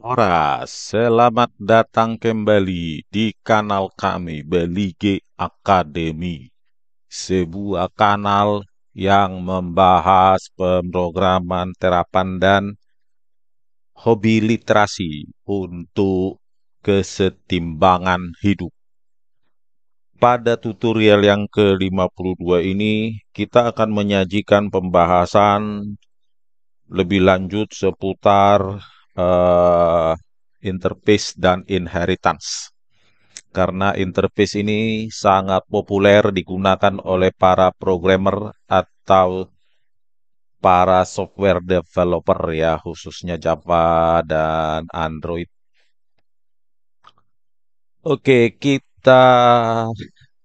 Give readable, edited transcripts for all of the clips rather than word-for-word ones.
Ora, selamat datang kembali di kanal kami, Belige Academy. Sebuah kanal yang membahas pemrograman terapan dan hobi literasi untuk kesetimbangan hidup. Pada tutorial yang ke-52 ini, kita akan menyajikan pembahasan lebih lanjut seputar eh, interface dan inheritance. Karena interface ini sangat populer digunakan oleh para programmer atau para software developer ya, khususnya Java dan Android. Oke, kita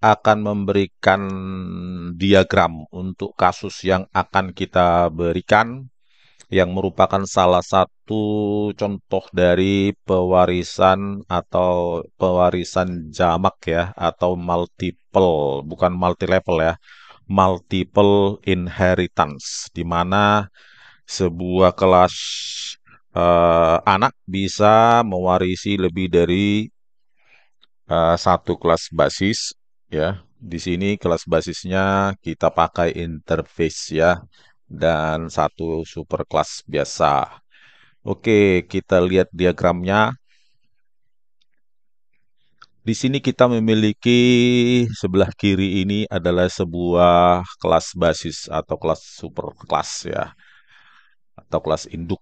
akan memberikan diagram untuk kasus yang akan kita berikan, yang merupakan salah satu contoh dari pewarisan atau pewarisan jamak ya, atau multiple, bukan multi level ya, multiple inheritance, di mana sebuah kelas anak bisa mewarisi lebih dari satu kelas basis ya. Di sini kelas basisnya kita pakai interface ya, dan satu superclass biasa. Oke, kita lihat diagramnya. Di sini kita memiliki sebelah kiri ini adalah sebuah kelas basis atau kelas superclass ya, atau kelas induk.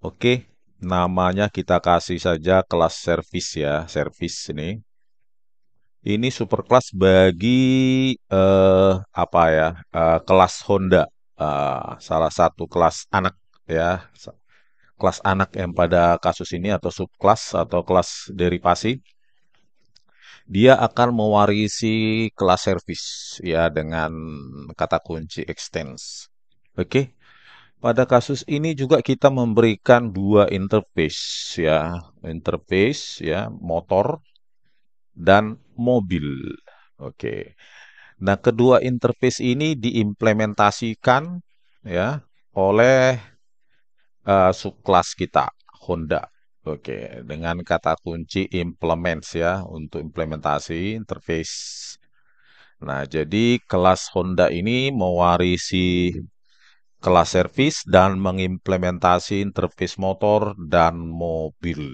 Oke, namanya kita kasih saja kelas service ya, service ini. Ini superclass bagi apa ya? Kelas Honda, salah satu kelas anak ya, kelas anak yang pada kasus ini atau subkelas atau kelas derivasi, dia akan mewarisi kelas service ya dengan kata kunci extends. Oke. Pada kasus ini juga kita memberikan dua interface ya, motor dan mobil. Oke. Nah, kedua interface ini diimplementasikan ya oleh subkelas kita, Honda. Oke, dengan kata kunci implements ya untuk implementasi interface. Nah, jadi kelas Honda ini mewarisi kelas servis dan mengimplementasi interface motor dan mobil.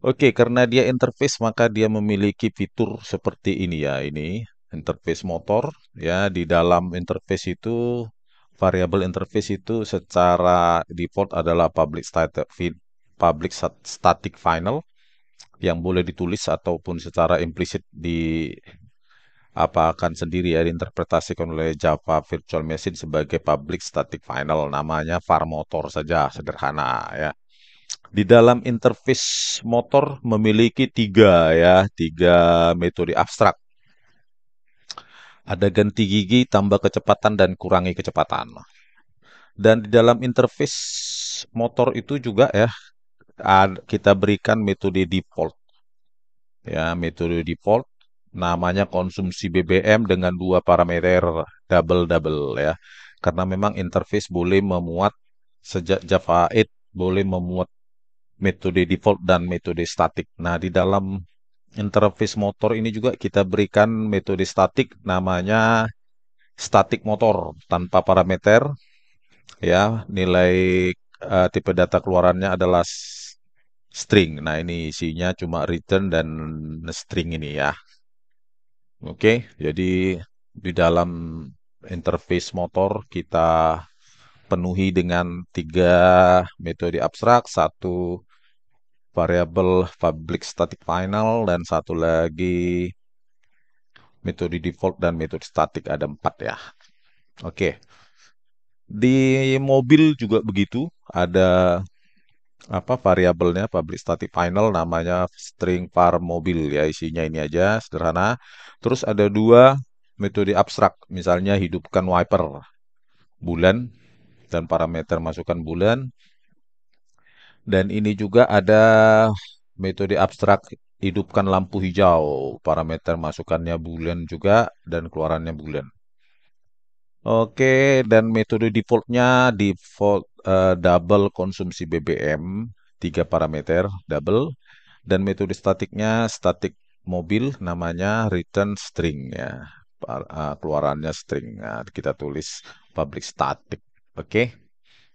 Oke, karena dia interface maka dia memiliki fitur seperti ini ya. Ini interface motor ya. Di dalam interface itu variabel interface itu secara default adalah public static final yang boleh ditulis ataupun secara implisit di apa akan sendiri ya diinterpretasikan oleh Java Virtual Machine sebagai public static final, namanya var motor saja, sederhana ya. Di dalam interface motor memiliki tiga metode abstrak. Ada ganti gigi, tambah kecepatan, dan kurangi kecepatan. Dan di dalam interface motor itu juga ya, kita berikan metode default. Ya, metode default namanya konsumsi BBM dengan dua parameter double-double ya. Karena memang interface boleh memuat, sejak Java 8 boleh memuat metode default dan metode statik. Nah, di dalam interface motor ini juga kita berikan metode statik namanya statik motor tanpa parameter ya. Nilai tipe data keluarannya adalah string. Nah, ini isinya cuma return dan string ini ya. Oke, jadi di dalam interface motor kita penuhi dengan tiga metode abstrak, satu variabel public static final, dan satu lagi metode default dan metode static, ada empat ya. Oke, di mobil juga begitu, ada apa variabelnya public static final namanya string var mobil ya, isinya ini aja sederhana. Terus ada dua metode abstrak, misalnya hidupkan wiper bulan dan parameter masukkan bulan. Dan ini juga ada metode abstrak hidupkan lampu hijau, parameter masukannya bulan juga dan keluarannya bulan. Oke, dan metode defaultnya default double konsumsi BBM, tiga parameter double, dan metode statiknya statik mobil namanya return string ya. Keluarannya string. Nah, kita tulis public static. Oke.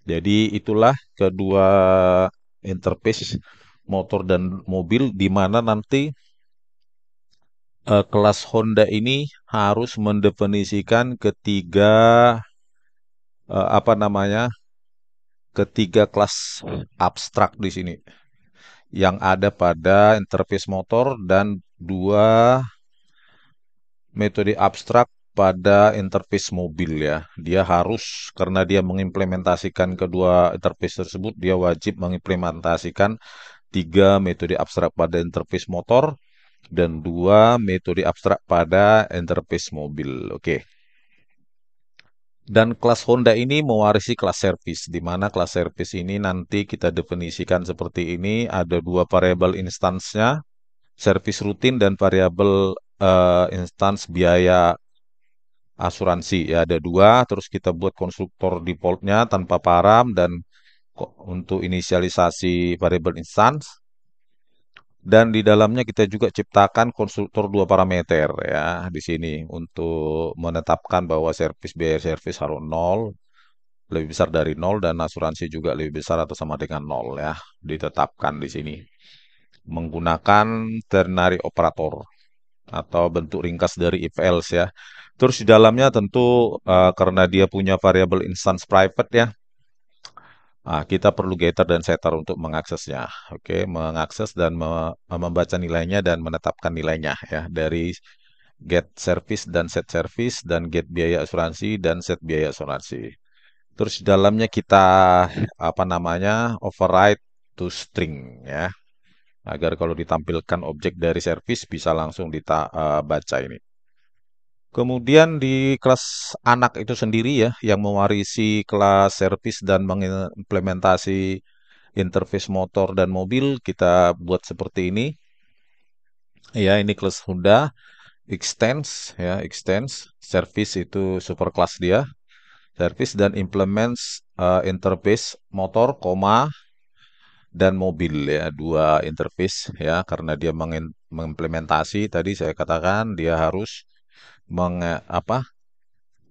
Jadi itulah kedua interface motor dan mobil di mana nanti kelas Honda ini harus mendefinisikan apa namanya? Ketiga kelas abstrak di sini yang ada pada interface motor dan dua metode abstrak pada interface mobil ya. Dia harus karena dia mengimplementasikan kedua interface tersebut, dia wajib mengimplementasikan tiga metode abstrak pada interface motor dan dua metode abstrak pada interface mobil. Oke. Dan kelas Honda ini mewarisi kelas service, di mana kelas service ini nanti kita definisikan seperti ini, ada dua variabel instansnya, service rutin dan variabel instans biaya asuransi. Ya, ada dua, terus kita buat konstruktor defaultnya tanpa param dan untuk inisialisasi variabel instance. Dan di dalamnya kita juga ciptakan konstruktor dua parameter ya di sini untuk menetapkan bahwa biaya servis harus nol, lebih besar dari nol dan asuransi juga lebih besar atau sama dengan nol ya. Ditetapkan di sini menggunakan ternary operator atau bentuk ringkas dari if else ya. Terus di dalamnya tentu karena dia punya variabel instance private ya, kita perlu getter dan setter untuk mengaksesnya. Oke, mengakses dan membaca nilainya dan menetapkan nilainya ya dari get service dan set service dan get biaya asuransi dan set biaya asuransi. Terus di dalamnya kita apa namanya override to string ya agar kalau ditampilkan objek dari service bisa langsung dibaca ini. Kemudian di kelas anak itu sendiri ya, yang mewarisi kelas service dan mengimplementasi interface motor dan mobil, kita buat seperti ini. Ya, ini kelas Honda, extends, ya, extends. Service itu superclass dia. Service dan implements interface motor, koma, dan mobil ya, dua interface ya, karena dia mengimplementasi, tadi saya katakan dia harus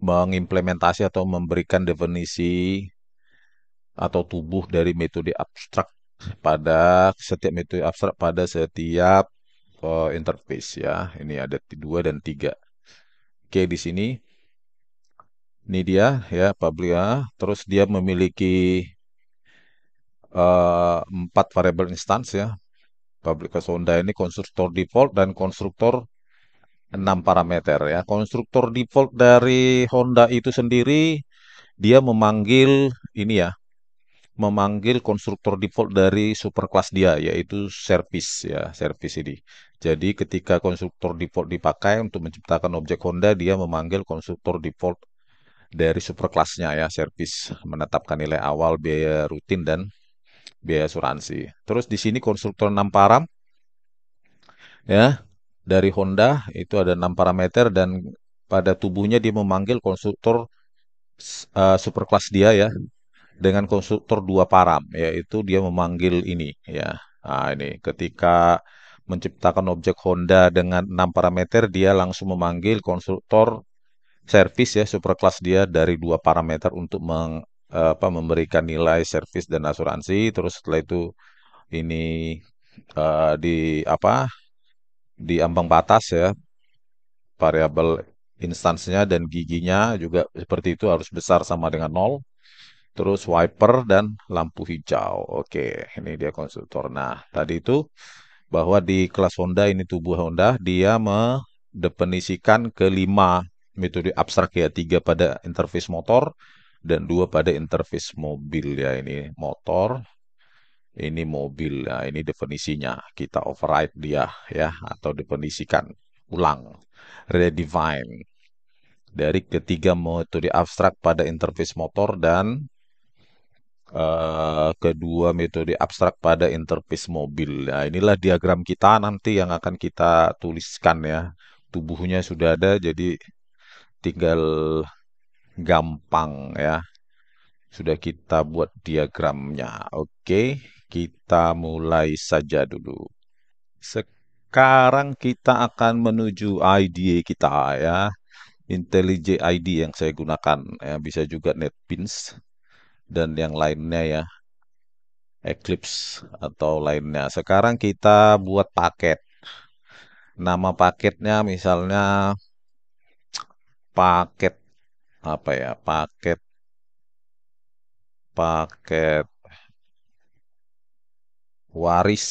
mengimplementasi atau memberikan definisi atau tubuh dari metode abstrak pada setiap metode abstrak pada setiap interface ya. Ini ada dua dan tiga. Oke, di sini ini dia ya public ya. Terus dia memiliki empat variabel instance ya. Public Honda ini konstruktor default dan konstruktor 6 parameter ya. Konstruktor default dari Honda itu sendiri dia memanggil ini ya, memanggil konstruktor default dari superclass dia yaitu service ya, service ini. Jadi ketika konstruktor default dipakai untuk menciptakan objek Honda, dia memanggil konstruktor default dari superclassnya ya, service, menetapkan nilai awal, biaya rutin dan biaya asuransi. Terus di sini konstruktor 6 param ya dari Honda itu ada 6 parameter dan pada tubuhnya dia memanggil konstruktor superclass dia ya dengan konstruktor dua param, yaitu dia memanggil ini ya. Nah, ini ketika menciptakan objek Honda dengan 6 parameter, dia langsung memanggil konstruktor service ya, superclass dia dari dua parameter untuk memberikan nilai service dan asuransi. Terus setelah itu ini di di ambang batas ya, variabel instansnya dan giginya juga seperti itu harus besar sama dengan nol. Terus wiper dan lampu hijau. Oke, ini dia konstruktor. Nah, tadi itu bahwa di kelas Honda ini tubuh Honda, dia mendefinisikan kelima metode abstrak ya, tiga pada interface motor dan dua pada interface mobil ya. Ini motor, ini mobil. Nah, ini definisinya. Kita override dia ya, atau definisikan ulang, redefine dari ketiga metode abstrak pada interface motor dan kedua metode abstrak pada interface mobil. Nah, inilah diagram kita nanti yang akan kita tuliskan ya. Tubuhnya sudah ada, jadi tinggal gampang ya. Sudah kita buat diagramnya. Oke, kita mulai saja dulu. Sekarang kita akan menuju IDE kita ya. IntelliJ ID yang saya gunakan ya, bisa juga NetBeans dan yang lainnya ya, Eclipse atau lainnya. Sekarang kita buat paket. Nama paketnya misalnya paket apa ya? Paket waris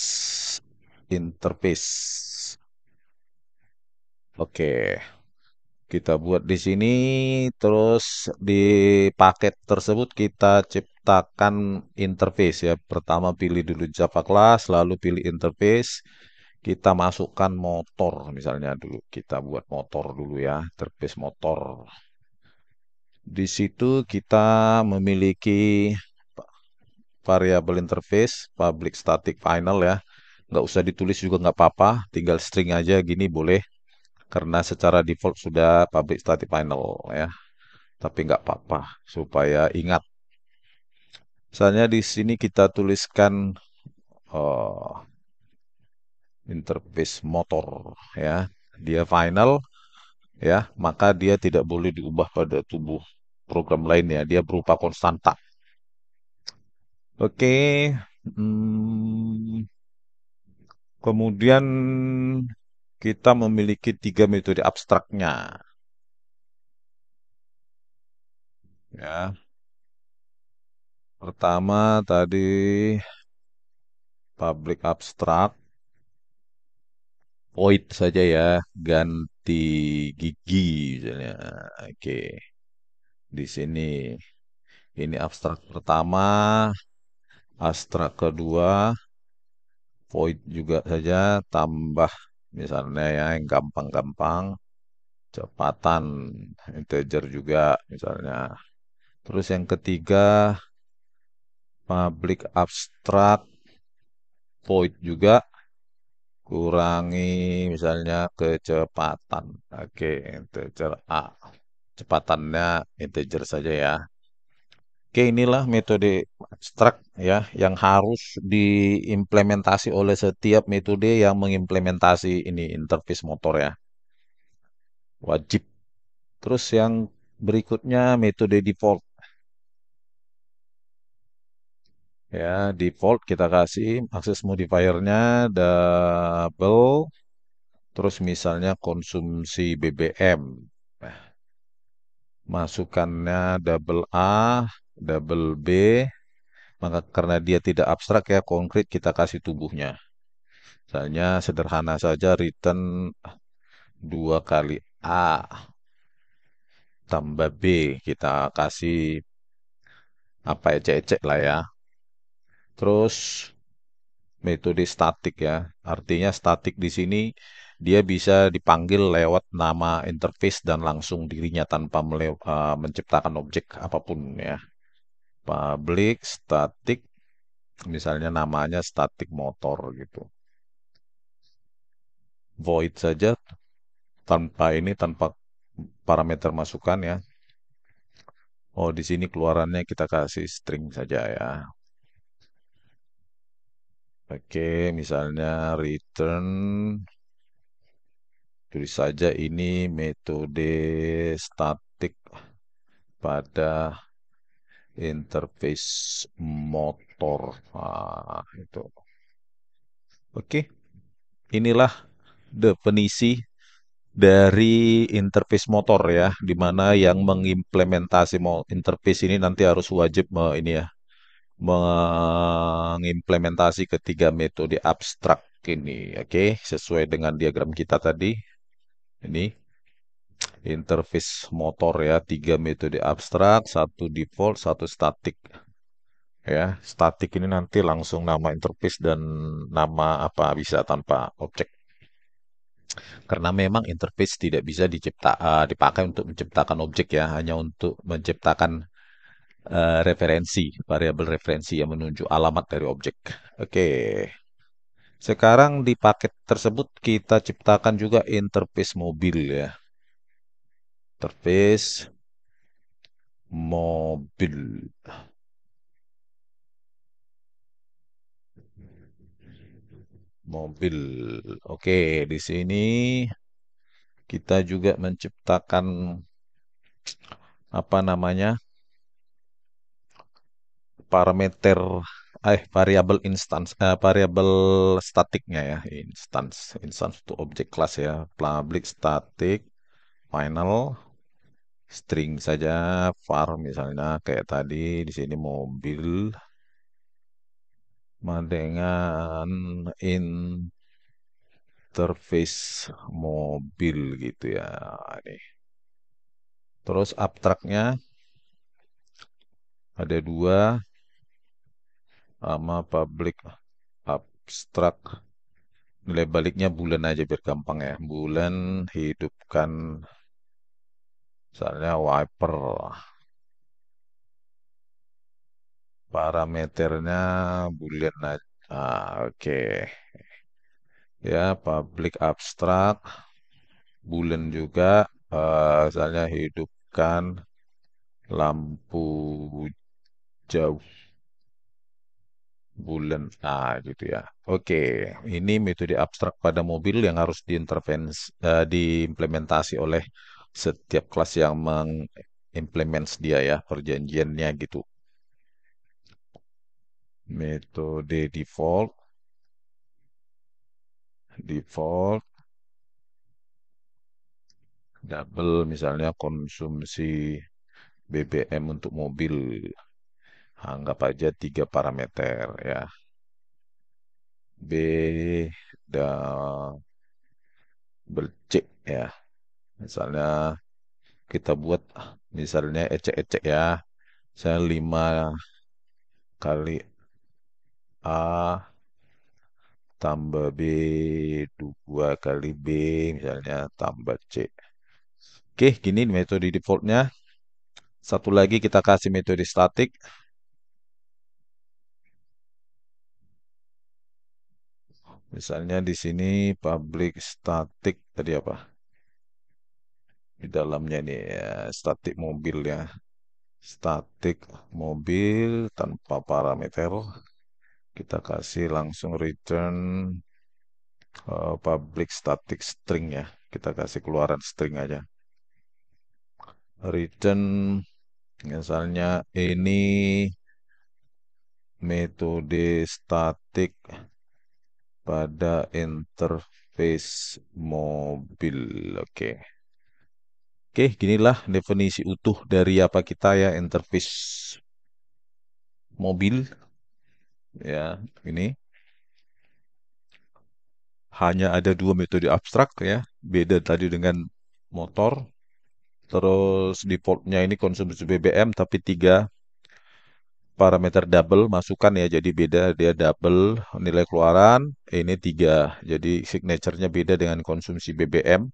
interface. Oke, kita buat di sini, terus di paket tersebut kita ciptakan interface ya. Pertama pilih dulu Java class, lalu pilih interface. Kita masukkan motor misalnya dulu. Kita buat motor dulu ya, interface motor. Di situ kita memiliki variabel interface, public static final ya. Nggak usah ditulis juga nggak apa-apa, tinggal string aja gini boleh. Karena secara default sudah public static final ya. Tapi nggak apa-apa, supaya ingat. Misalnya di sini kita tuliskan eh, interface motor ya. Dia final ya, maka dia tidak boleh diubah pada tubuh program lainnya. Dia berupa konstanta. Oke, hmm, kemudian kita memiliki tiga metode abstraknya. Ya, pertama tadi public abstract, void saja ya, ganti gigi misalnya. Oke, di sini ini abstrak pertama, abstrak kedua, void juga saja, tambah misalnya ya yang gampang-gampang, cepatan integer juga misalnya. Terus yang ketiga public abstract void juga kurangi misalnya kecepatan. Oke, integer A. Cepatannya integer saja ya. Oke, inilah metode abstrak ya yang harus diimplementasi oleh setiap metode yang mengimplementasi ini interface motor ya. Wajib. Terus yang berikutnya metode default. Ya, default kita kasih akses modifiernya double, terus misalnya konsumsi BBM. Nah, masukannya double A, double B, maka karena dia tidak abstrak ya, konkret kita kasih tubuhnya. Misalnya sederhana saja return 2 kali A tambah B. Kita kasih apa ya, cek-cek lah ya. Terus metode statik ya. Artinya statik di sini dia bisa dipanggil lewat nama interface dan langsung dirinya tanpa menciptakan objek apapun ya. Public static misalnya namanya static motor gitu. Void saja tanpa ini tanpa parameter masukan ya. Oh, di sini keluarannya kita kasih string saja ya. Oke, misalnya return tulis saja ini metode statik pada interface motor. Itu. Oke, inilah definisi dari interface motor ya, di mana yang mengimplementasi interface ini nanti harus wajib ini ya, mengimplementasi ketiga metode abstrak ini. Oke, sesuai dengan diagram kita tadi. Ini interface motor ya, tiga metode abstrak, satu default, satu statik. Ya, statik ini nanti langsung nama interface dan nama apa bisa tanpa objek. Karena memang interface tidak bisa dipakai untuk menciptakan objek ya, hanya untuk menciptakan referensi, variabel referensi yang menunjuk alamat dari objek. Oke, sekarang di paket tersebut kita ciptakan juga interface mobil ya. Interface mobil, mobil. Oke, di sini kita juga menciptakan apa namanya parameter variabel variabel statiknya ya, instance itu objek kelas ya, public static final string saja var misalnya kayak tadi di sini mobil dengan interface mobil gitu ya. Nih. Terus abstraknya ada dua sama public abstrak. Nilai baliknya bulan aja biar gampang ya. Bulan hidupkan misalnya wiper. Parameternya bulan aja. Oke. Ya, public abstrak. Bulan juga. Misalnya hidupkan lampu jauh bulan. Gitu ya. Oke, ini metode abstrak pada mobil yang harus diimplementasi oleh setiap kelas yang mengimplement dia ya, perjanjiannya gitu. Metode default, double misalnya konsumsi BBM untuk mobil. Anggap aja tiga parameter ya. B double C ya. Misalnya kita buat misalnya ecek-ecek ya. Saya 5 kali A tambah B 2 kali B misalnya tambah C. Oke, gini metode defaultnya. Satu lagi kita kasih metode statik. Misalnya di sini public static tadi apa? Di dalamnya ini ya, statik mobil ya. Statik mobil tanpa parameter. Kita kasih langsung return public static string ya. Kita kasih keluaran string aja. Return misalnya ini metode statik pada interface mobil. Oke. Oke, ginilah definisi utuh dari apa kita ya interface mobil ya. Ini hanya ada dua metode abstrak ya. Beda tadi dengan motor. Terus defaultnya ini konsumsi BBM tapi tiga parameter double masukan ya. Jadi beda dia double nilai keluaran. Ini tiga. Jadi signaturenya beda dengan konsumsi BBM.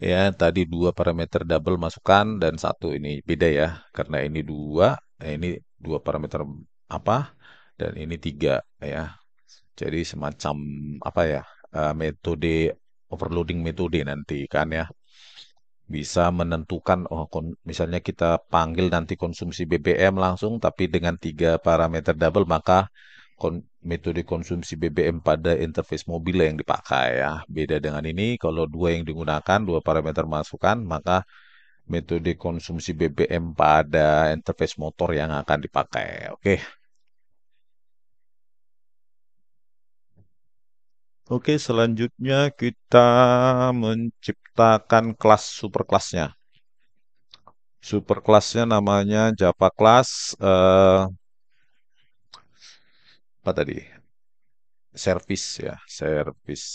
Ya, tadi dua parameter double masukan dan satu ini beda ya. Karena ini dua, ini dua parameter apa dan ini tiga ya. Jadi semacam apa ya metode overloading metode nanti kan ya bisa menentukan misalnya kita panggil nanti konsumsi BBM langsung tapi dengan tiga parameter double maka metode konsumsi BBM pada interface mobil yang dipakai ya. Beda dengan ini kalau dua yang digunakan dua parameter masukan maka metode konsumsi BBM pada interface motor yang akan dipakai. Oke. Oke, selanjutnya kita menciptakan kelas superkelasnya. Superkelasnya namanya Java class apa tadi? Service ya, service.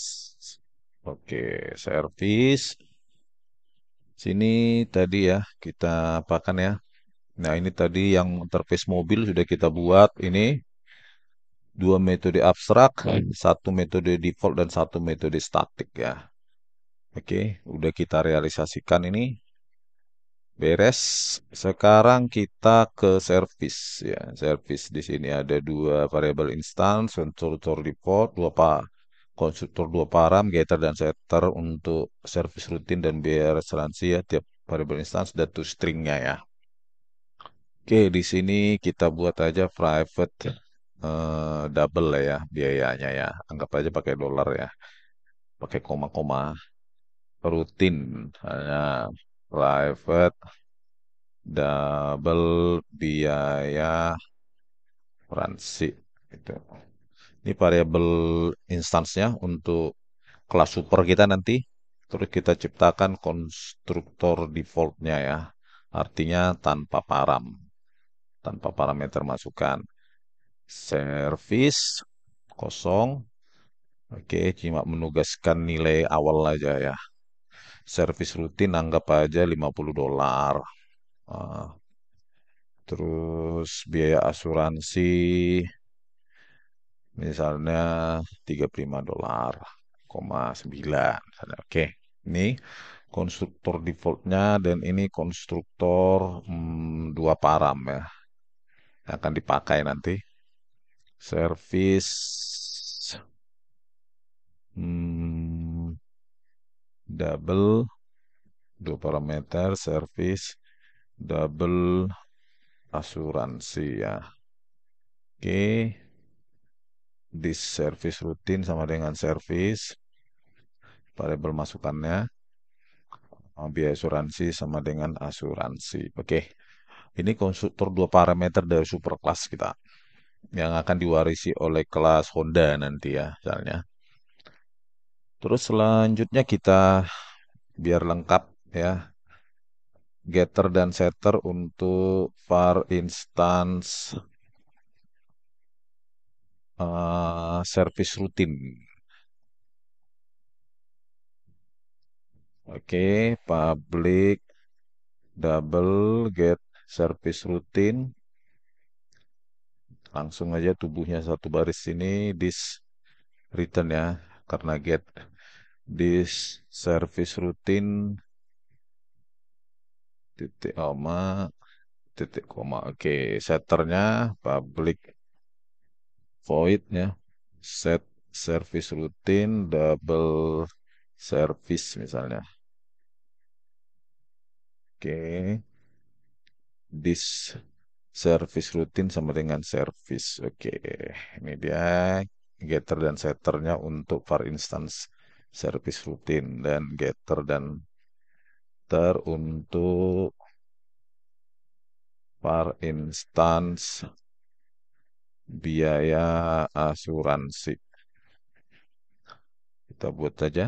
Oke, service. Sini tadi ya kita apakan ya. Nah, ini tadi yang interface mobil sudah kita buat. Ini dua metode abstrak, satu metode default dan satu metode statik ya. Oke, udah kita realisasikan ini. Beres. Sekarang kita ke service ya. Service di sini ada dua variabel instance, konstruktor default, konstruktor dua param, getter dan setter untuk service rutin dan biaya asuransi ya. Tiap variable instance dan toString-nya ya. Oke, di sini kita buat aja private double lah ya biayanya ya. Anggap aja pakai dolar ya, pakai koma-koma rutin hanya private double biaya Fransi itu. Ini variabel instansnya untuk kelas super kita nanti. Terus kita ciptakan konstruktor defaultnya ya. Artinya tanpa parameter masukan. Service kosong. Oke, cuma menugaskan nilai awal aja ya. Service rutin anggap aja $50. Ah, terus biaya asuransi misalnya $35, koma 9. Misalnya. Oke, ini konstruktor defaultnya dan ini konstruktor dua param ya yang akan dipakai nanti. Service hmm, double dua parameter service double asuransi ya. Oke, di service rutin sama dengan service variabel masukannya. Biaya asuransi sama dengan asuransi. Oke, ini konstruktor dua parameter dari superclass kita yang akan diwarisi oleh kelas Honda nanti ya, misalnya. Terus selanjutnya kita biar lengkap ya, getter dan setter untuk var instance service rutin. Oke, public double get service rutin. Langsung aja tubuhnya satu baris ini this return ya karena get this service rutin titik koma titik koma. Oke, setternya public void ya, set service rutin double service misalnya. Oke, this service rutin sama dengan service. Oke, ini dia getter dan setternya untuk var instance service rutin dan getter dan untuk var instance biaya asuransi. Kita buat saja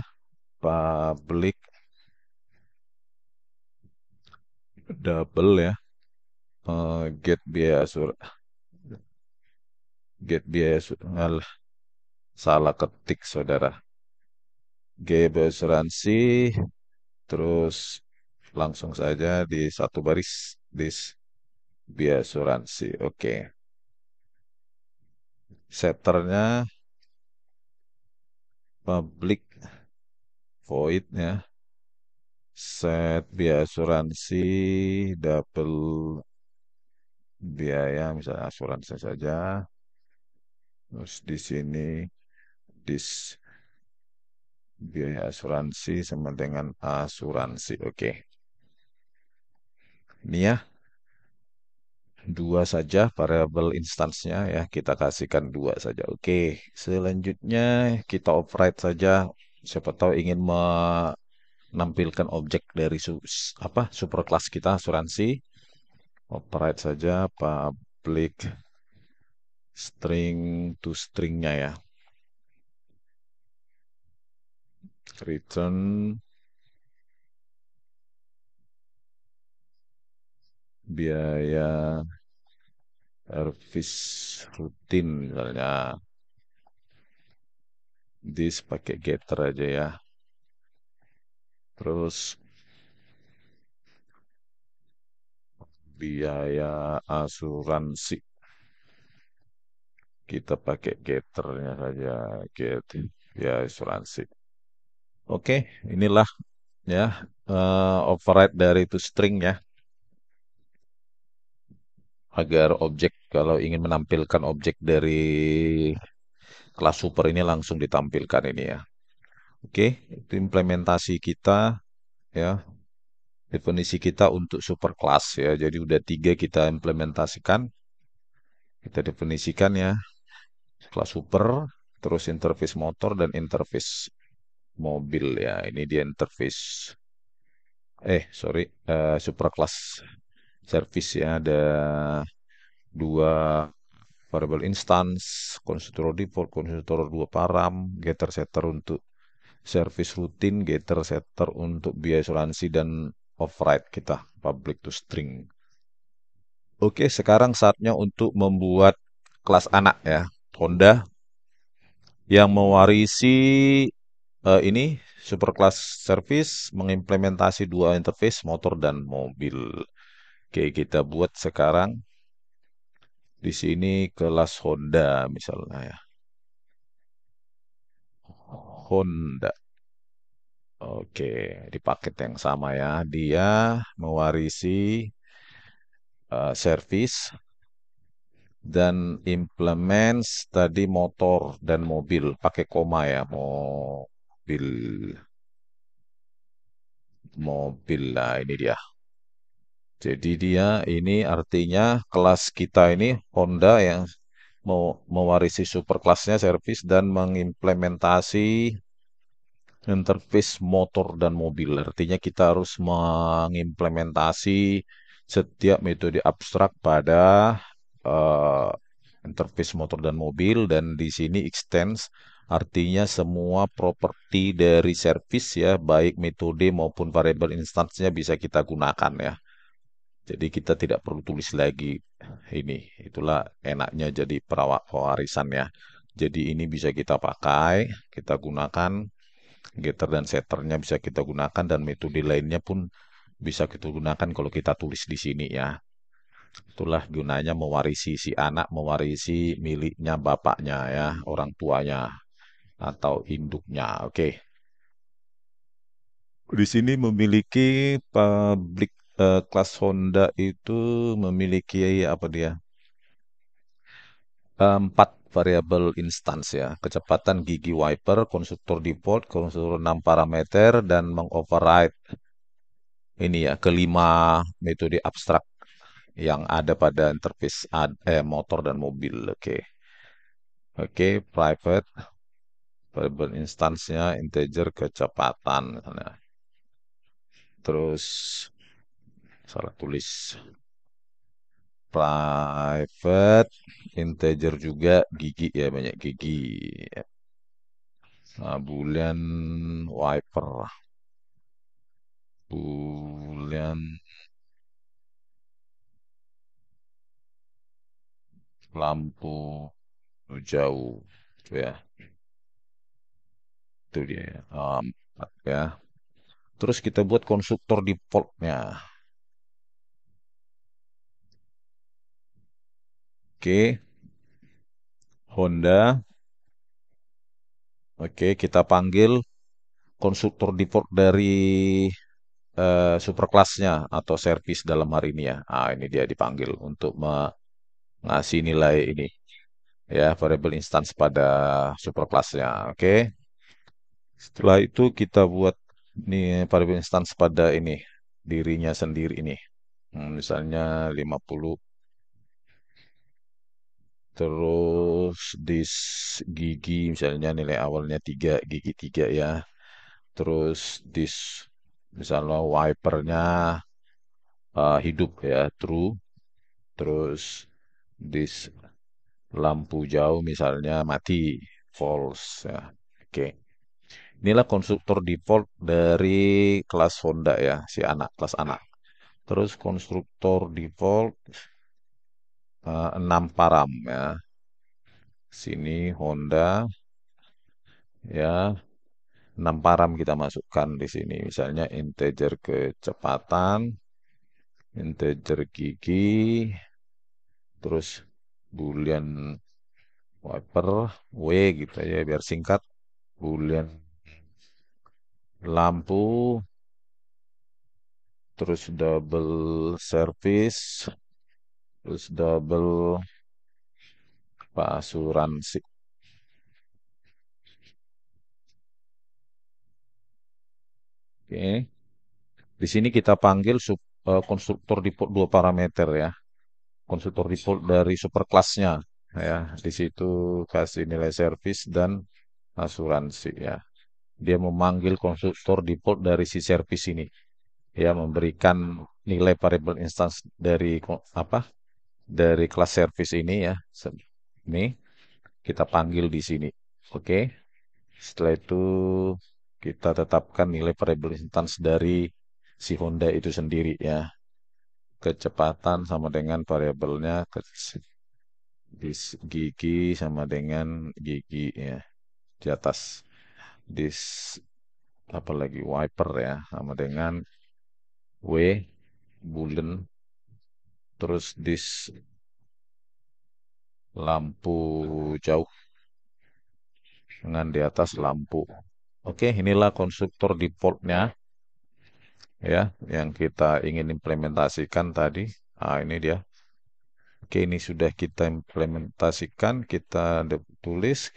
public double ya. Get biaya get biaya salah ketik saudara. Biaya asuransi terus langsung saja di satu baris di biaya asuransi. Oke. Setternya public void ya. Set biaya asuransi double biaya misalnya asuransi saja. Terus di sini dis biaya asuransi sama dengan asuransi. Oke. Ini ya dua saja variabel instansnya ya kita kasihkan dua saja. Oke. Selanjutnya kita override saja. Siapa tahu ingin menampilkan objek dari superclass kita asuransi. Override saja public string to stringnya ya. Return biaya service rutin misalnya. This pakai getter aja ya. Terus biaya asuransi. Kita pakai getternya saja. Get biaya asuransi. Oke, inilah ya override dari toString ya. Agar objek kalau ingin menampilkan objek dari kelas super ini langsung ditampilkan ini ya. Oke, itu implementasi kita ya. definisi kita untuk superclass ya. Jadi udah tiga kita implementasikan, kita definisikan ya, kelas super, terus interface motor dan interface mobil ya. Ini dia interface, sorry, superclass service ya. Ada dua variable instance, konstruksi default, konstruksi dua param, getter setter untuk service rutin, getter setter untuk biaya asuransi dan override kita public to string. Oke, sekarang saatnya untuk membuat kelas anak ya. Honda yang mewarisi ini superclass service mengimplementasi dua interface motor dan mobil. Oke, kita buat sekarang di sini kelas Honda misalnya ya. Honda. Oke, di paket yang sama ya. Dia mewarisi service dan implements tadi motor dan mobil pakai koma ya. Mobil, mobil lah ini dia. Jadi dia ini artinya kelas kita ini Honda yang mau mewarisi superkelasnya service dan mengimplementasi interface motor dan mobil. Artinya kita harus mengimplementasi setiap metode abstrak pada eh, interface motor dan mobil dan di sini extends artinya semua properti dari service ya baik metode maupun variable instance-nya bisa kita gunakan ya. Jadi kita tidak perlu tulis lagi ini. Itulah enaknya jadi perawak pewarisan ya. Jadi ini bisa kita pakai, kita gunakan, getter dan setternya bisa kita gunakan, dan metode lainnya pun bisa kita gunakan kalau kita tulis di sini ya. Itulah gunanya mewarisi si anak, mewarisi miliknya bapaknya ya, orang tuanya atau induknya. Oke. Di sini memiliki public kelas Honda itu memiliki apa dia? Empat variabel instance ya. Kecepatan gigi wiper, konstruktor default, konstruktor 6 parameter, dan mengoverride ini ya kelima metode abstrak yang ada pada interface motor dan mobil. Oke. Oke, private variable instance-nya integer kecepatan misalnya. Terus salah tulis private integer juga gigi ya banyak gigi. Nah, boolean wiper, boolean lampu jauh itu ya. Itu dia ya. Empat ya. Terus kita buat konstruktor defaultnya. Oke, Honda. Oke, kita panggil konstruktor default dari superclassnya atau service dalam hari ini ya. Ah, ini dia dipanggil untuk ngasih nilai ini ya variable instance pada superclassnya. Oke. Setelah itu kita buat nih variable instance pada ini dirinya sendiri ini. Misalnya 50 terus dis gigi misalnya nilai awalnya 3 gigi 3 ya. Terus dis misalnya wipernya hidup ya true. Terus dis lampu jauh misalnya mati false ya. Oke. Inilah konstruktor default dari kelas Honda ya, si anak, kelas anak. Terus konstruktor default 6 param ya. Sini Honda ya, 6 param kita masukkan di sini. Misalnya integer kecepatan, integer gigi, terus boolean wiper, W gitu ya biar singkat. Boolean lampu, terus double service, terus double apa, asuransi. Oke. Di sini kita panggil konstruktor default dua parameter ya. Konstruktor default dari superclassnya ya. Di situ kasih nilai service dan asuransi ya. Dia memanggil konstruktor default dari si service ini ya, memberikan nilai variable instance dari apa? Dari kelas service ini ya. Ini kita panggil di sini. Oke. Setelah itu kita tetapkan nilai variable instance dari si Honda itu sendiri ya. Kecepatan sama dengan variabelnya gigi sama dengan gigi ya di atas. Dis apalagi wiper ya sama dengan W bulen, terus lampu jauh dengan di atas lampu. Oke, inilah konstruktor defaultnya ya yang kita ingin implementasikan tadi. Ah, ini dia. Oke, ini sudah kita implementasikan, kita tulis.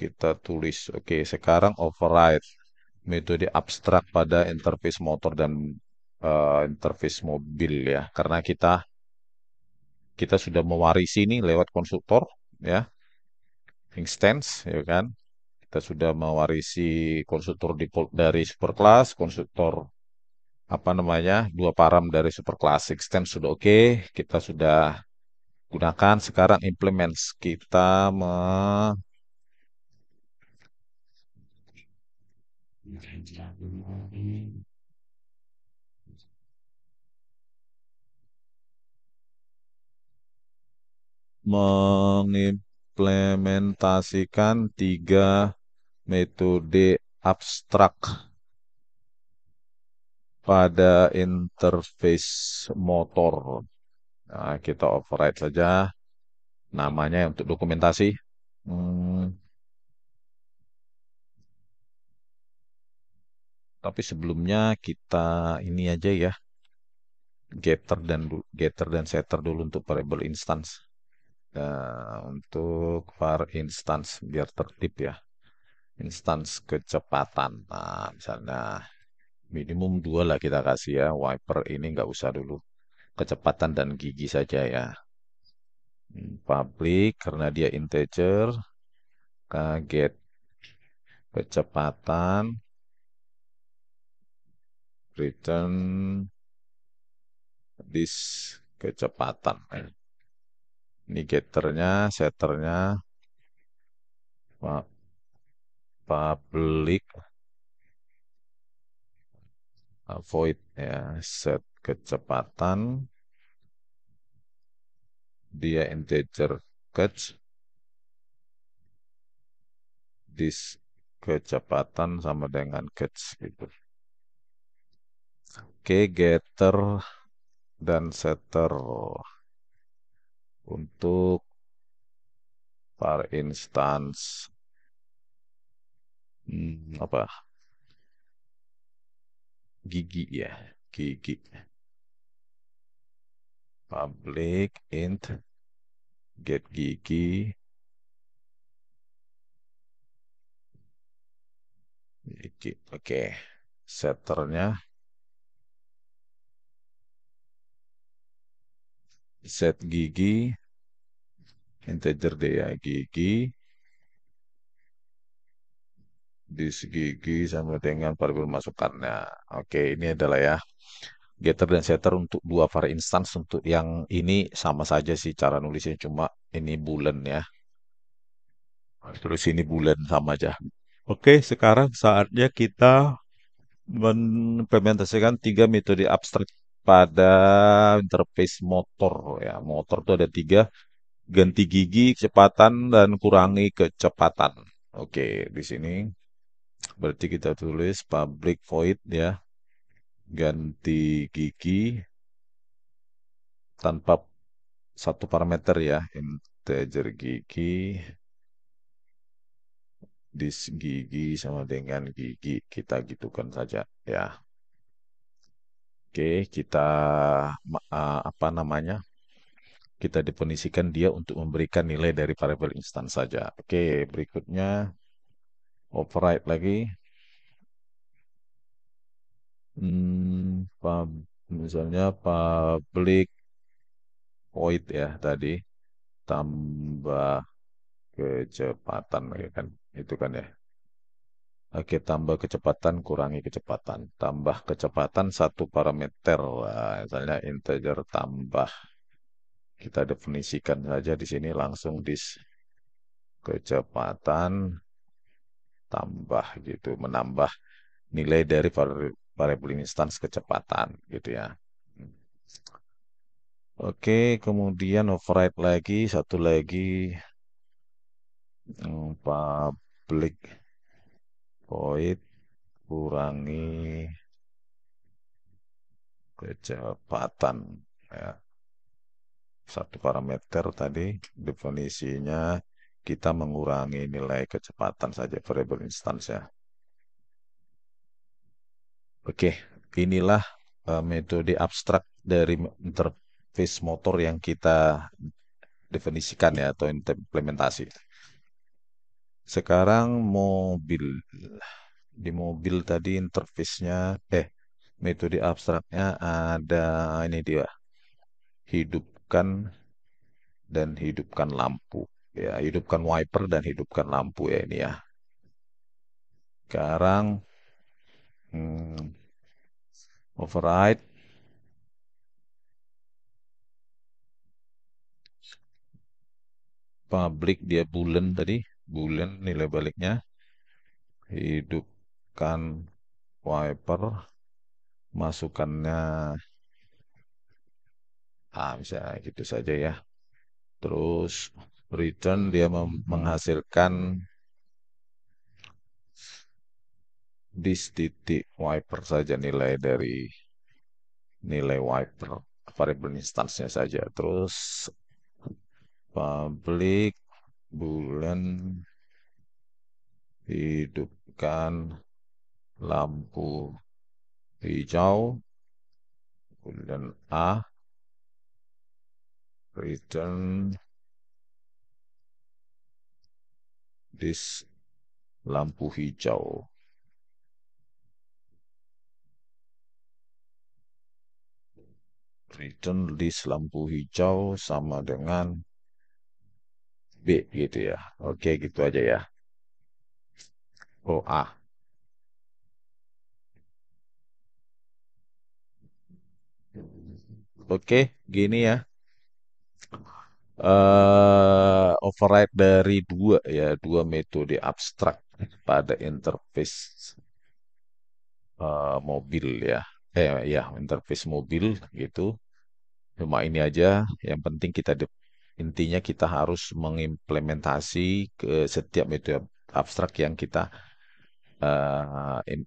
Oke, sekarang override metode abstrak pada interface motor dan interface mobil ya. Karena kita sudah mewarisi ini lewat konstruktor ya, instance ya kan. Kita sudah mewarisi konstruktor default dari superclass, konstruktor apa namanya, dua param dari superclass extend sudah oke. Kita sudah gunakan. Sekarang implements kita mengimplementasikan tiga metode abstrak pada interface motor. Nah, kita override saja namanya untuk dokumentasi. Hmm, tapi sebelumnya kita ini aja ya, getter dan setter dulu untuk variable instance. Nah, untuk var instance biar tertib ya. Instance kecepatan. Nah, misalnya minimum dua lah kita kasih ya. Wiper ini nggak usah dulu. Kecepatan dan gigi saja ya. Public karena dia integer. Get kecepatan. Return this kecepatan. Ini getternya, setternya, public void ya, set kecepatan, dia integer catch, this kecepatan sama dengan catch gitu. Oke, getter dan setter untuk var instance apa gigi ya, gigi public int get gigi, gigi. Oke, setternya set gigi integer dia gigi, dis gigi sama dengan variabel masukannya. Oke, ini adalah ya getter dan setter untuk dua var instance. Untuk yang ini sama saja sih cara nulisnya, cuma ini bulan ya. Terus ini bulan sama aja. Oke, sekarang saatnya kita mengimplementasikan tiga metode abstrak pada interface motor ya. Motor itu ada tiga, ganti gigi, kecepatan, dan kurangi kecepatan. Oke, di sini berarti kita tulis public void ya, ganti gigi tanpa satu parameter ya, integer gigi, dis gigi sama dengan gigi, kita gitukan saja ya. Oke, kita apa namanya? Kita definisikan dia untuk memberikan nilai dari variabel instance saja. Oke, berikutnya override lagi. Misalnya public void ya tadi tambah kecepatan ya kan. Itu kan ya. Oke, tambah kecepatan, kurangi kecepatan. Tambah kecepatan satu parameter. Wah, misalnya integer tambah. Kita definisikan saja di sini langsung kecepatan tambah gitu. Menambah nilai dari variabel instance kecepatan gitu ya. Oke, kemudian override lagi, satu lagi public void kurangi kecepatan ya. Satu parameter tadi definisinya kita mengurangi nilai kecepatan saja variable instance ya. Oke, inilah metode abstrak dari interface motor yang kita definisikan ya atau implementasi. Sekarang mobil. Di mobil tadi interface-nya, metode abstraknya ada ini dia, hidupkan dan hidupkan lampu. Ya, hidupkan wiper dan hidupkan lampu ya ini ya. Sekarang hmm, override public dia boolean tadi, boolean nilai baliknya, hidupkan wiper, masukannya bisa gitu saja ya. Terus return dia menghasilkan di titik wiper saja nilai dari nilai wiper variable instance-nya saja. Terus public boolean hidupkan lampu hijau boolean A return this lampu hijau. Return this lampu hijau sama dengan B gitu ya. Oke, gitu aja ya. Oh, A. Oke, gini ya. Override dari dua metode abstrak pada interface mobil ya. Ya, interface mobil gitu. Cuma ini aja, yang penting intinya kita harus mengimplementasi ke setiap metode abstrak yang kita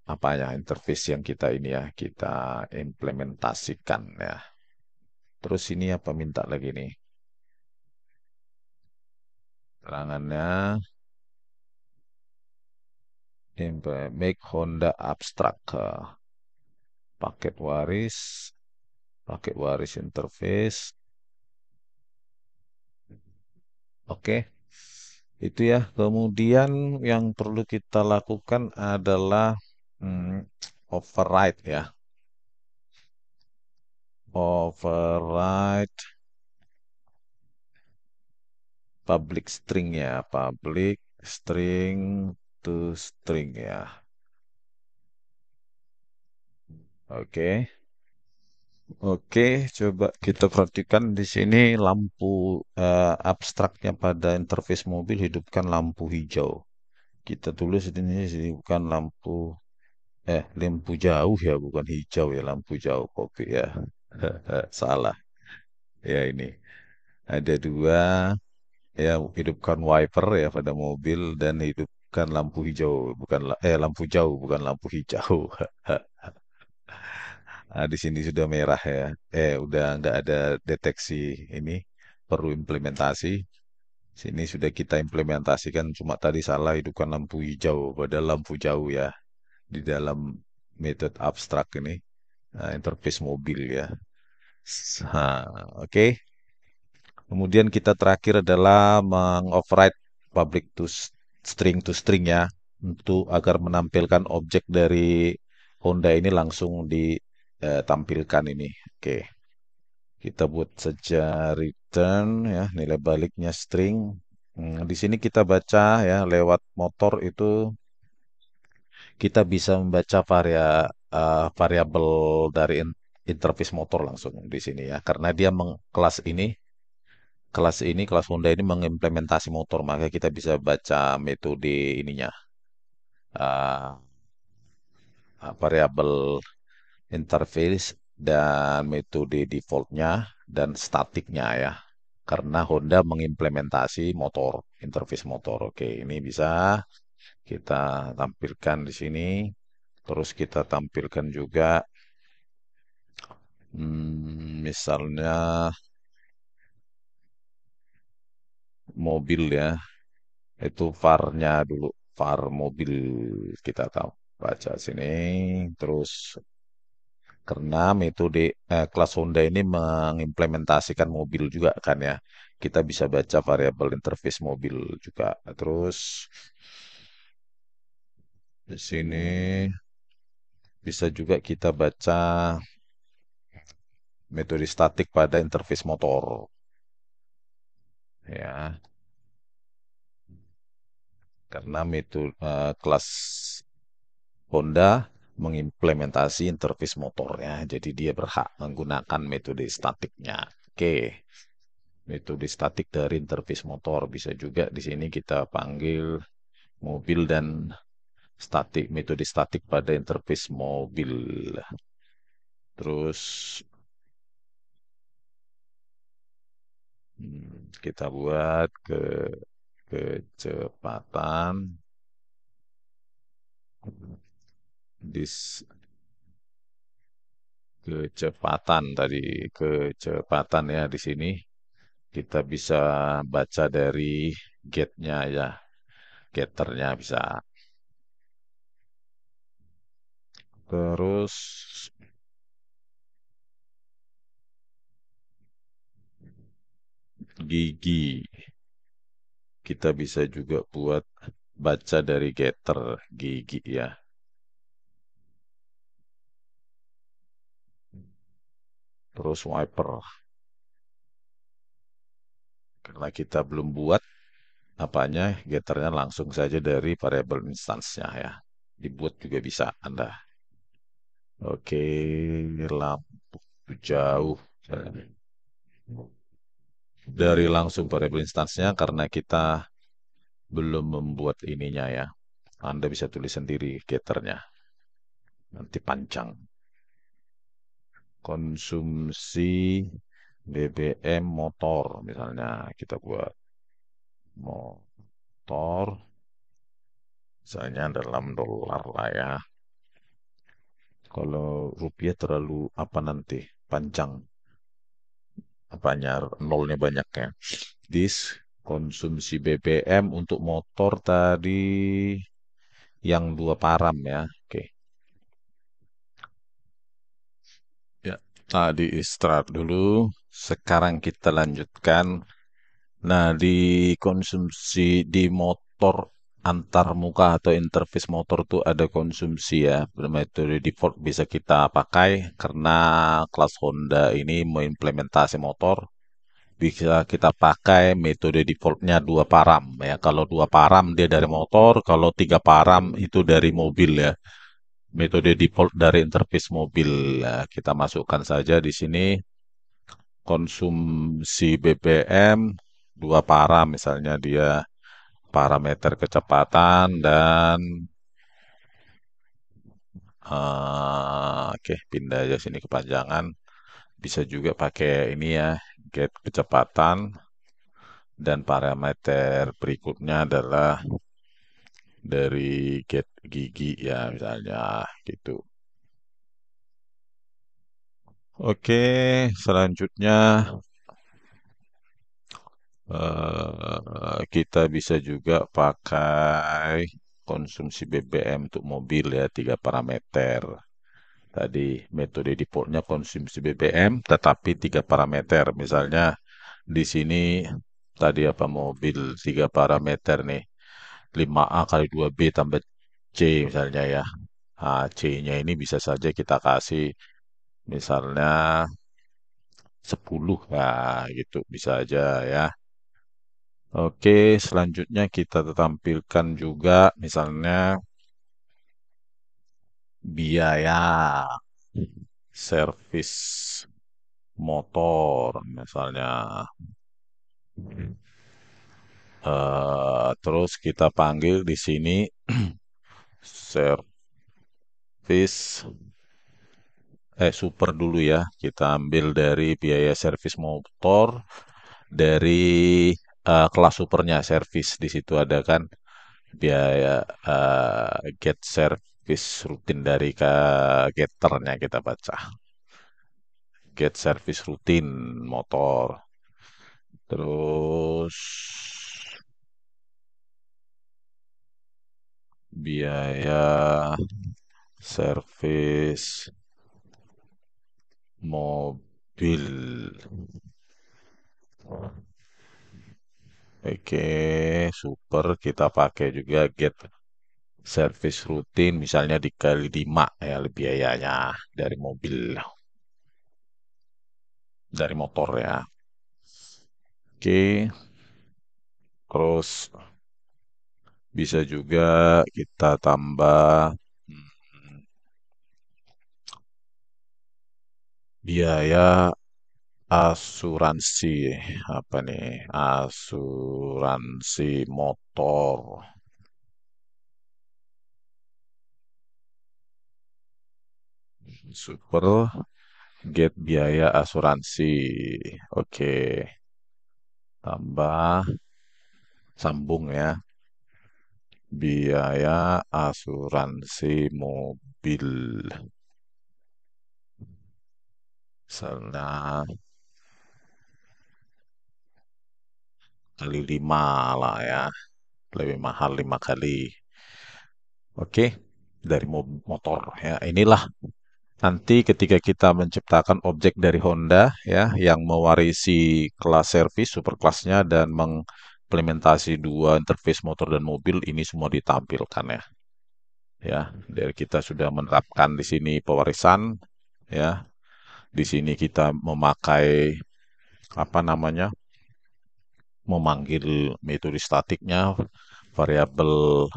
apa ya interface yang kita ini ya kita implementasikan ya. Terus ini apa minta lagi nih? Terangannya make Honda abstrak paket waris interface. Oke, itu ya. Kemudian yang perlu kita lakukan adalah hmm, override ya. Override public string ya, public string to string ya. Oke. Oke, coba kita perhatikan di sini lampu abstraknya pada interface mobil hidupkan lampu hijau. Kita tulis di sini hidupkan lampu jauh ya, bukan hijau ya, lampu jauh kopi ya. Salah. Ya ini ada dua ya hidupkan wiper ya pada mobil dan hidupkan lampu hijau lampu jauh bukan lampu hijau. Nah, di sini sudah merah ya. Udah nggak ada deteksi ini perlu implementasi. Sini sudah kita implementasikan cuma tadi salah hidupkan lampu hijau pada lampu jauh ya di dalam metode abstrak ini interface mobil ya. Oke. Kemudian kita terakhir adalah mengoverride public to string ya untuk agar menampilkan objek dari Honda ini langsung di tampilkan ini. Oke, kita buat saja return ya, nilai baliknya string. Di sini kita baca ya lewat motor itu kita bisa membaca variabel dari interface motor langsung di sini ya, karena dia kelas Honda ini mengimplementasi motor, maka kita bisa baca metode ininya, uh, variabel interface dan metode defaultnya dan statiknya ya. Karena Honda mengimplementasi motor, interface motor. Oke, ini bisa kita tampilkan di sini. Terus kita tampilkan juga, misalnya mobil ya. Itu var-nya dulu, var mobil kita tahu baca sini. Terus karena kelas Honda ini mengimplementasikan mobil juga kan ya. Kita bisa baca variabel interface mobil juga. Terus di sini bisa juga kita baca metode statik pada interface motor ya. Karena kelas Honda mengimplementasi interface motornya, jadi dia berhak menggunakan metode statiknya. Oke, metode statik dari interface motor bisa juga di sini kita panggil mobil dan metode statik pada interface mobil. Terus kita buat kecepatan dis kecepatan tadi kecepatan ya di sini kita bisa baca dari gate-nya ya, getternya bisa. Terus gigi kita bisa juga buat baca dari getter gigi ya. Terus wiper karena kita belum buat apanya, getternya langsung saja dari variable instance-nya ya. Dibuat juga bisa Anda. Oke, lampu jauh. Dari langsung variable instance-nya karena kita belum membuat ininya ya. Anda bisa tulis sendiri getternya. Nanti panjang. Konsumsi BBM motor misalnya kita buat motor misalnya dalam dolar lah ya. Kalau rupiah terlalu apa nanti panjang apanya nolnya banyak ya. Konsumsi BBM untuk motor tadi yang 2 param ya. Oke. Ya, tadi istirahat dulu. Sekarang kita lanjutkan. Nah, di konsumsi di motor antar muka atau interface motor tuh ada konsumsi ya. Metode default bisa kita pakai karena kelas Honda ini mengimplementasi motor. Bisa kita pakai metode defaultnya 2 param ya. Kalau 2 param dia dari motor, kalau 3 param itu dari mobil ya. Metode default dari interface mobil. Nah, kita masukkan saja di sini konsumsi BBM 2 param misalnya dia parameter kecepatan dan oke pindah aja sini kepanjangan bisa juga pakai ini ya get kecepatan dan parameter berikutnya adalah dari get gigi ya misalnya gitu. Oke, selanjutnya kita bisa juga pakai konsumsi BBM untuk mobil ya 3 parameter. Tadi metode defaultnya konsumsi BBM, tetapi 3 parameter. Misalnya di sini tadi apa mobil 3 parameter nih, 5A kali 2B tambah C misalnya ya. Nah, C-nya ini bisa saja kita kasih Misalnya 10 ya gitu bisa aja ya. Oke, selanjutnya kita tampilkan juga misalnya biaya servis motor misalnya. Terus kita panggil di sini servis super dulu ya. Kita ambil dari biaya servis motor dari kelas supernya servis di situ ada kan biaya get service rutin dari ke getternya kita baca get service rutin motor terus biaya servis mobil. Oke, super. Kita pakai juga get service rutin, misalnya dikali 5 ya biayanya dari mobil, dari motor ya. Oke, terus bisa juga kita tambah hmm, biaya asuransi. Apa nih? Asuransi motor. Super get biaya asuransi. Oke, tambah sambung ya. Biaya asuransi mobil. Misalnya kali 5 lah ya. Lebih mahal 5 kali. Oke, dari motor ya. Inilah nanti ketika kita menciptakan objek dari Honda ya yang mewarisi kelas servis superkelasnya dan mengimplementasi dua interface motor dan mobil ini semua ditampilkan ya. Ya, dari kita sudah menerapkan di sini pewarisan ya. Di sini kita memakai apa namanya? Memanggil metode statiknya variabel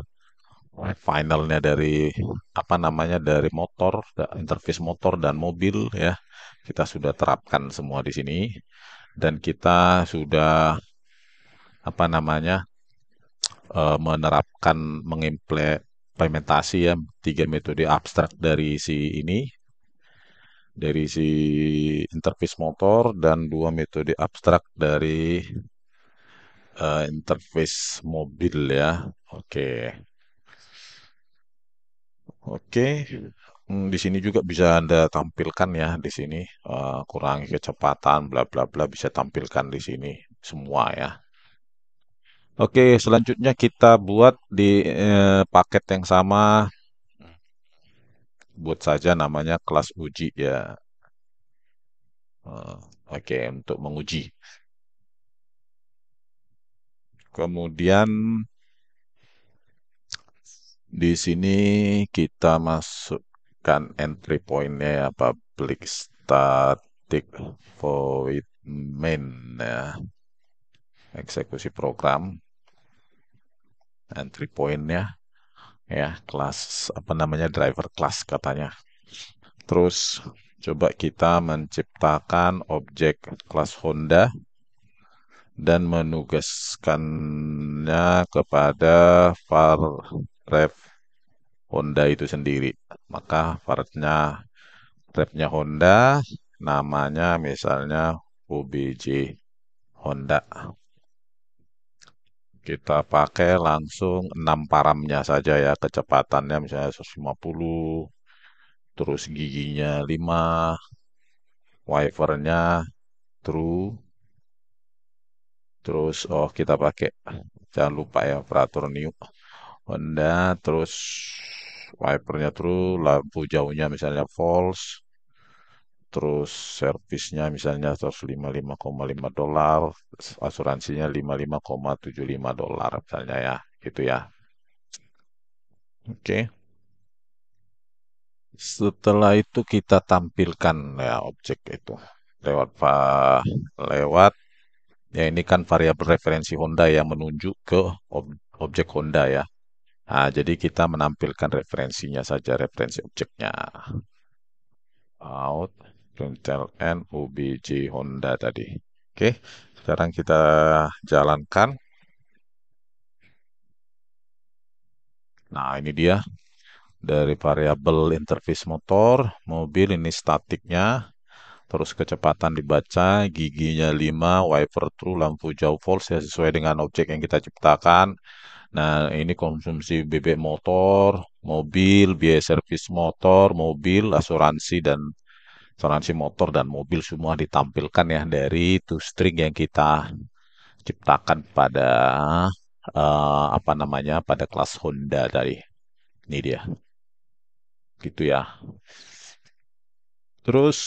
finalnya dari apa namanya dari motor, interface motor dan mobil ya. Kita sudah terapkan semua di sini dan kita sudah apa namanya menerapkan mengimplementasi ya tiga metode abstrak dari si ini dari si interface motor dan dua metode abstrak dari interface mobil ya. Oke. Oke, di sini juga bisa Anda tampilkan ya di sini kurangi kecepatan bla bla bla bisa tampilkan di sini semua ya. Oke, selanjutnya kita buat di paket yang sama, buat saja namanya kelas uji ya. Eh, Oke, untuk menguji. Kemudian di sini kita masukkan entry point-nya ya, public static void main ya, eksekusi program. Entry point-nya ya kelas apa namanya driver class katanya. Terus coba kita menciptakan objek kelas Honda dan menugaskannya kepada var ref Honda itu sendiri. Maka refnya Honda namanya misalnya OBJ Honda. Kita pakai langsung 6 paramnya saja ya, kecepatannya misalnya 150, terus giginya 5, wipernya true, terus kita pakai jangan lupa ya operator new Honda, terus wipernya true, lampu jauhnya misalnya false, terus servisnya misalnya $155,5, asuransinya $55,75 misalnya ya, gitu ya. Oke. Setelah itu kita tampilkan ya objek itu lewat lewat ya ini kan variabel referensi Honda yang menunjuk ke objek Honda ya. Nah, jadi kita menampilkan referensinya saja, referensi objeknya. Out, println obj Honda tadi. Oke, sekarang kita jalankan. Nah, ini dia dari variabel interface motor, mobil ini statiknya, terus kecepatan dibaca, giginya 5, wiper true, lampu jauh false ya sesuai dengan objek yang kita ciptakan. Nah, ini konsumsi BBM motor, mobil, biaya servis motor, mobil, asuransi motor dan mobil semua ditampilkan ya dari string yang kita ciptakan pada apa namanya pada kelas Honda tadi. Ini dia, gitu ya. Terus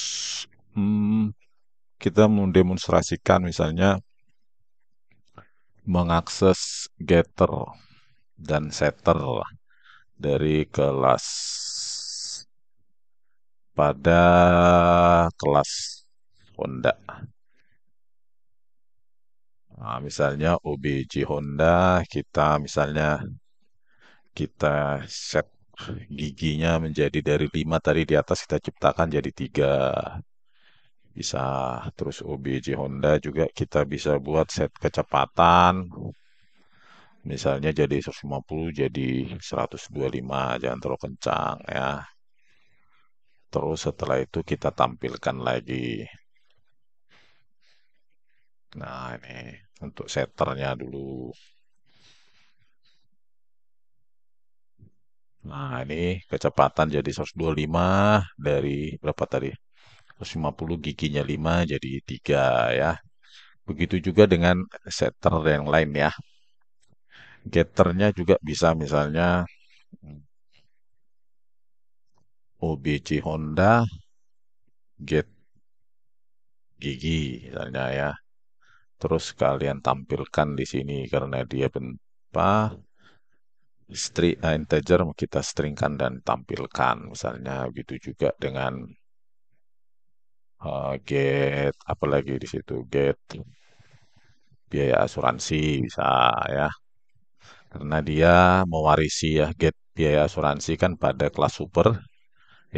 hmm, kita mendemonstrasikan misalnya mengakses getter dan setter dari kelas pada kelas Honda. Nah, misalnya OBJ Honda, kita misalnya kita set giginya menjadi dari 5 tadi di atas kita ciptakan jadi 3. Bisa terus OBJ Honda juga kita bisa buat set kecepatan. Misalnya jadi 150 jadi 125, jangan terlalu kencang ya. Terus setelah itu kita tampilkan lagi. Nah, ini untuk setternya dulu. Nah, ini kecepatan jadi 125 dari berapa tadi? 150 giginya 5 jadi 3 ya. Begitu juga dengan setter yang lain ya. Getternya juga bisa misalnya OBJ Honda get gigi misalnya ya. Terus kalian tampilkan di sini karena dia apa string integer kita stringkan dan tampilkan misalnya begitu juga dengan get apalagi di situ get biaya asuransi bisa ya karena dia mewarisi ya get biaya asuransi kan pada kelas super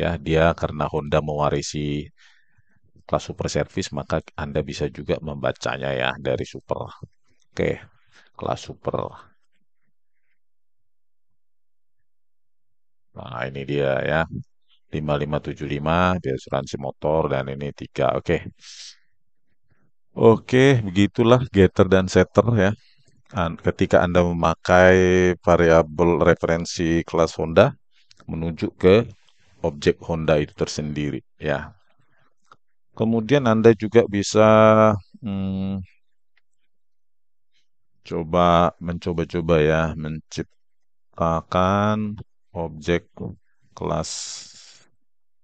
ya dia karena Honda mewarisi kelas super service maka Anda bisa juga membacanya ya dari super. Oke, kelas super. Nah, ini dia ya. 5575 di asuransi motor dan ini 3. Oke. Oke, begitulah getter dan setter ya. Ketika Anda memakai variabel referensi kelas Honda menuju ke objek Honda itu tersendiri ya. Kemudian Anda juga bisa hmm, mencoba-coba ya menciptakan objek kelas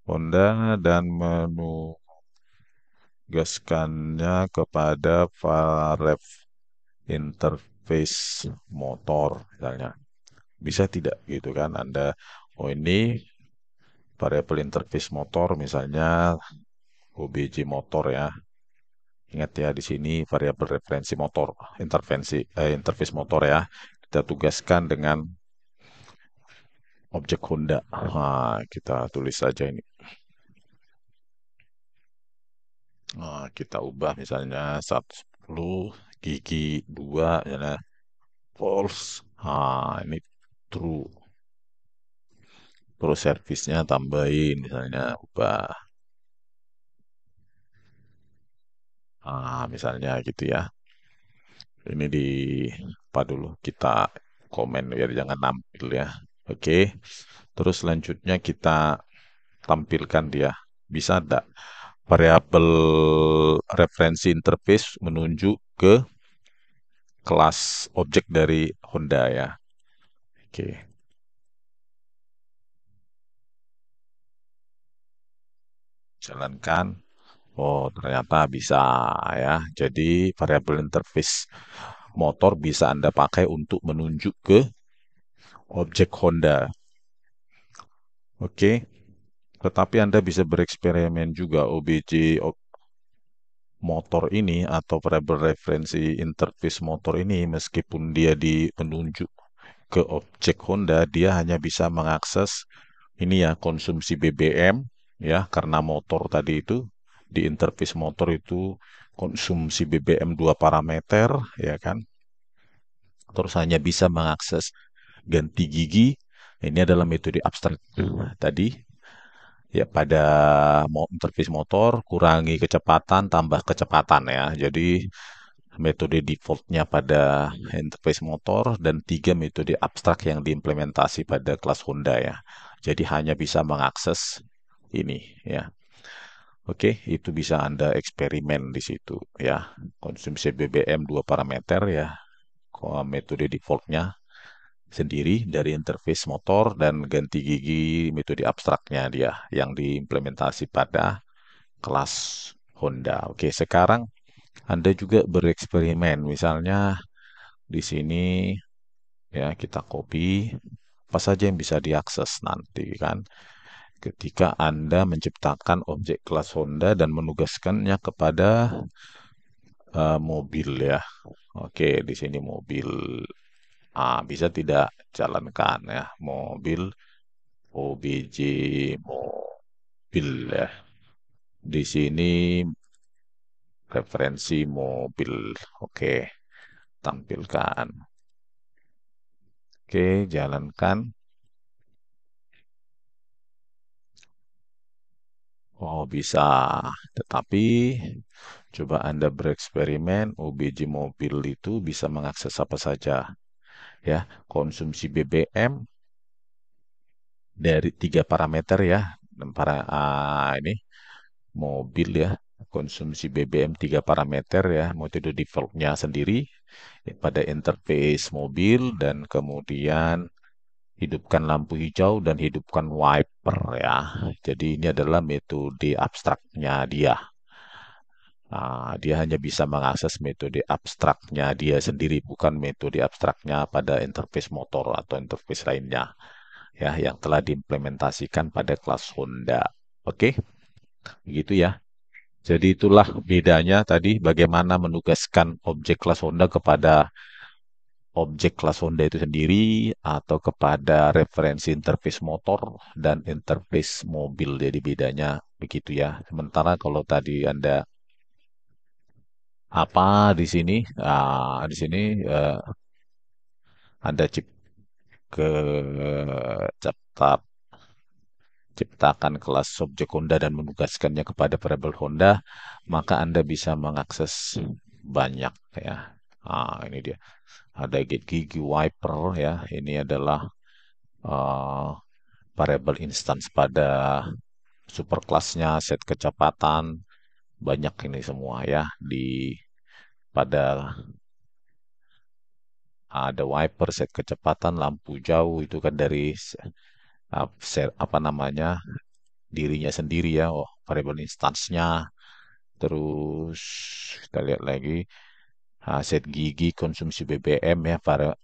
Honda dan menugaskannya kepada varef interface motor misalnya. Bisa tidak gitu kan Anda oh ini variabel interface motor misalnya OBJ motor ya. Ingat ya di sini variabel referensi motor, interface motor ya. Kita tugaskan dengan objek Honda. Nah, kita tulis saja ini. Nah, kita ubah misalnya 110 gigi 2 misalnya false. Nah, ini true. Terus servisnya tambahin misalnya ubah. Misalnya gitu ya. Ini di apa dulu kita komen biar jangan nampil ya. Oke. Terus selanjutnya kita tampilkan dia. Bisa ada variabel referensi interface menunjuk ke kelas objek dari Honda ya. Oke. Jalankan. Oh, ternyata bisa ya. Jadi variabel interface motor bisa Anda pakai untuk menunjuk ke objek Honda. Oke. Tetapi Anda bisa bereksperimen juga motor ini atau variable referensi interface motor ini meskipun dia di penunjuk ke objek Honda, dia hanya bisa mengakses ini ya konsumsi BBM ya karena motor tadi itu di interface motor itu konsumsi BBM dua parameter ya kan. Terus hanya bisa mengakses ganti gigi. Ini adalah metode abstrak tadi ya pada interface motor kurangi kecepatan tambah kecepatan ya. Jadi metode defaultnya pada interface motor dan tiga metode abstrak yang diimplementasi pada kelas Honda ya. Jadi hanya bisa mengakses ini ya. Oke, itu bisa Anda eksperimen di situ ya. Konsumsi BBM dua parameter ya. Metode defaultnya sendiri dari interface motor dan ganti gigi metode abstraknya dia yang diimplementasi pada kelas Honda. Oke, sekarang Anda juga bereksperimen. Misalnya di sini ya kita copy apa saja yang bisa diakses nanti kan ketika Anda menciptakan objek kelas Honda dan menugaskannya kepada mobil ya. Oke, di sini mobil bisa tidak jalankan ya mobil OBJ mobil ya. Di sini referensi mobil. Oke, tampilkan. Oke, jalankan. Oh, bisa. Tetapi coba Anda bereksperimen, OBJ mobil itu bisa mengakses apa saja. Ya, konsumsi BBM dari tiga parameter ya. Dan ini mobil ya, konsumsi BBM tiga parameter ya, metode defaultnya sendiri pada interface mobil dan kemudian hidupkan lampu hijau dan hidupkan wiper ya. Jadi ini adalah metode abstraknya dia. Dia hanya bisa mengakses metode abstraknya dia sendiri, bukan metode abstraknya pada interface motor atau interface lainnya ya yang telah diimplementasikan pada kelas Honda. Oke, begitu ya. Jadi itulah bedanya tadi bagaimana menugaskan objek kelas Honda kepada objek kelas Honda itu sendiri atau kepada referensi interface motor dan interface mobil. Jadi bedanya begitu ya. Sementara kalau tadi Anda apa di sini, di sini eh, Anda ke ciptakan kelas objek Honda dan menugaskannya kepada variabel Honda, maka Anda bisa mengakses banyak ya. Ini dia. Ada gigi wiper ya. Ini adalah uh, variabel instance pada superclassnya, set kecepatan, banyak ini semua ya di pada ada wiper, set kecepatan, lampu jauh itu kan dari apa namanya dirinya sendiri ya, oh, variabel instance-nya. Terus kita lihat lagi set gigi konsumsi BBM ya,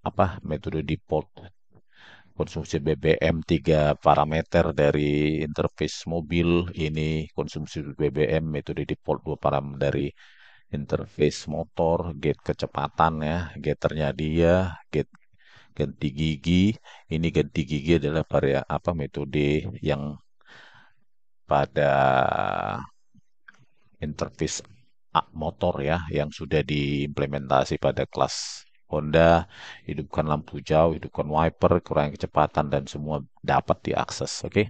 apa metode default konsumsi BBM tiga parameter dari interface mobil ini konsumsi BBM metode default dua parameter dari interface motor gate kecepatan ya gaternya dia gate ganti gigi ini ganti gigi adalah apa metode yang pada interface motor ya yang sudah diimplementasi pada kelas Honda, hidupkan lampu jauh, hidupkan wiper, kurangi kecepatan dan semua dapat diakses, oke?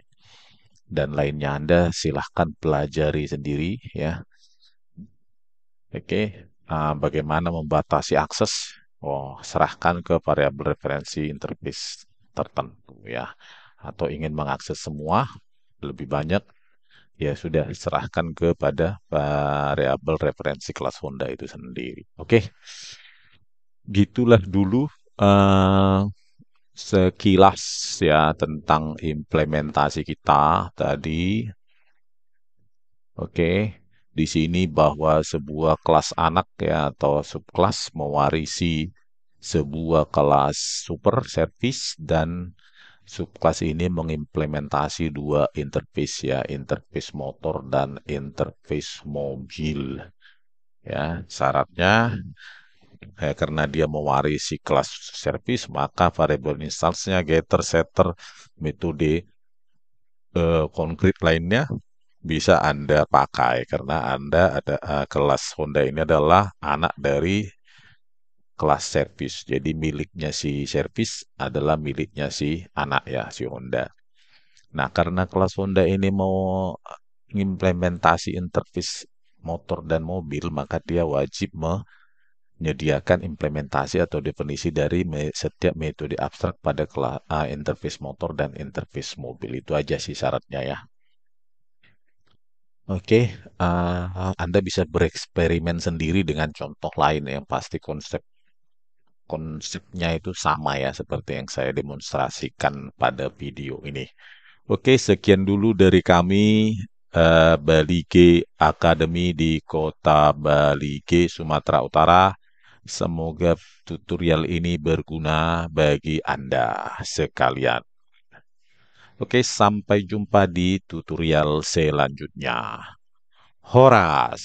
Dan lainnya Anda silahkan pelajari sendiri ya, oke? Bagaimana membatasi akses? Oh, serahkan ke variabel referensi interface tertentu ya. Atau ingin mengakses semua lebih banyak ya sudah serahkan kepada variabel referensi kelas Honda itu sendiri. Oke, gitulah dulu eh, sekilas ya tentang implementasi kita tadi. Oke, di sini bahwa sebuah kelas anak ya atau subkelas mewarisi sebuah kelas super service dan Subclass ini mengimplementasi dua interface ya, interface motor dan interface mobil. Ya, syaratnya karena dia mewarisi kelas service, maka variable instance-nya getter, setter, metode konkret lainnya bisa Anda pakai karena Anda ada kelas Honda ini adalah anak dari kelas service. Jadi miliknya si service adalah miliknya si anak ya, si Honda. Nah, karena kelas Honda ini mau mengimplementasi interface motor dan mobil, maka dia wajib menyediakan implementasi atau definisi dari setiap metode abstrak pada interface motor dan interface mobil. Itu aja sih syaratnya ya. Oke, Anda bisa bereksperimen sendiri dengan contoh lain yang pasti konsepnya itu sama ya seperti yang saya demonstrasikan pada video ini. Oke, sekian dulu dari kami Bali G Academy di Kota Bali G, Sumatera Utara. Semoga tutorial ini berguna bagi Anda sekalian. Oke, sampai jumpa di tutorial selanjutnya. Horas.